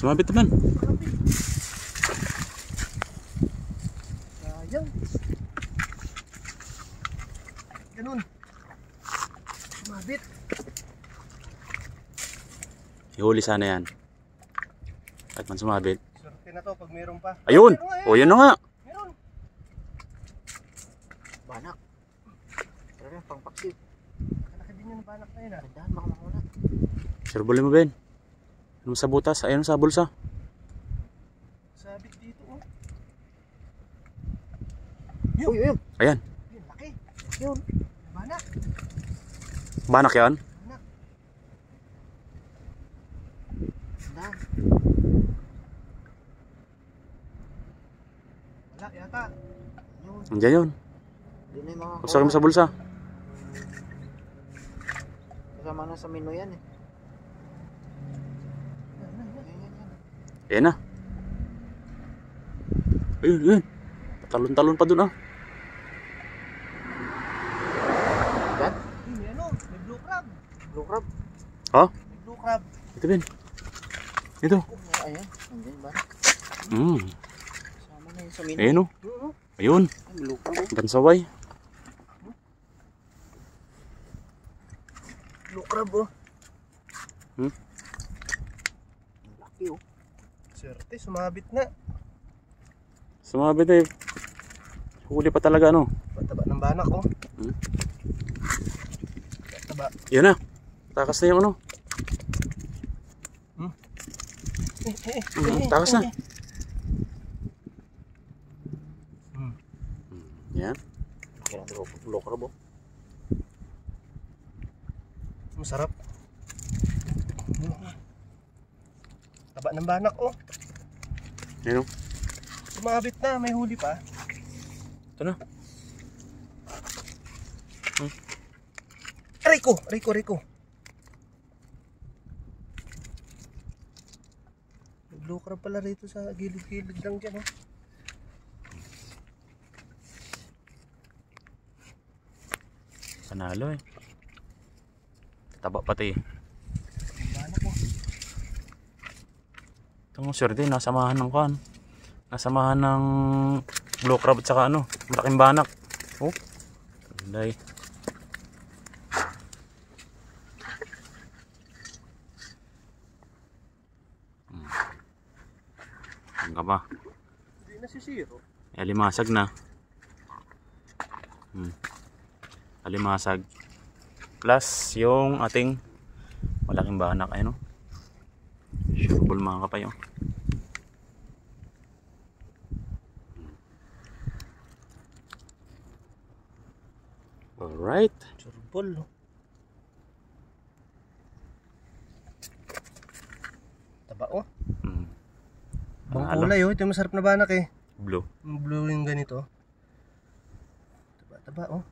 Sumabit naman. Sayang. Ganun. Sumabit. Ihuli sana yan. Kahit man sumabit. Swerte na to pag mayroon pa. Ayun! O, yan na nga. Meron. Banak. Pero yung pangpaksiw. Kalaki din yung banak na yun ah. Dahan baka makuna. Sirbulin mo, Ben. Ano sa butas? Ayun sa bulsa. Sabit dito oh. Uy, yun. Ayan. Yun, laki. Yun. Banak. Banak yan. Banak. Dahan. Wala yata. Yun. Andiyan yun. Doon na yung mga Usagin mo sa bulsa. kasama na sa menu yan eh. Ayan na. Ayun, ayun. Talon-talon pa dun ah. Yan? May ano, may blue crab. Blue crab. Ha? May blue crab. Ito, Ben. Ito. Oh, ayan. Nandiyan ba? Kasama na yun sa menu. Ayan o. Ayun. Ay, blue crab oh. Bansaway. Blue crab oh. Hmm? Laki oh. Swerte, sumabit na. Sumabit eh. Huli pa talaga ano. Pataba ng banak oh. Pataba. Yan na. Takas na yung ano. Takas na. Yan. Kaya natin blue crab oh. Masarap. Taba ng banak oh. Yan o. Sumabit na, may huli pa. Ito na. Rico, Rico, Rico. May blue crab pala rito sa gilid-gilid lang dyan oh. Panalo eh. Taba pati. Banak oh. Itong swerte, nasamahan ng kan. Nasamahan ng blue crab at saka ano, malaking banak. Oh. Ganda eh. Ang ka ba? Hindi na si Zero. Alimasag na. Alimasag. Plus yung ating malaking banak ay no. Sureball mga kapay oh. Alright. Sureball oh. Taba oh. Ang kulay oh, ito yung masarap na banak eh. Blue. Yung blue yung ganito. Taba, taba oh.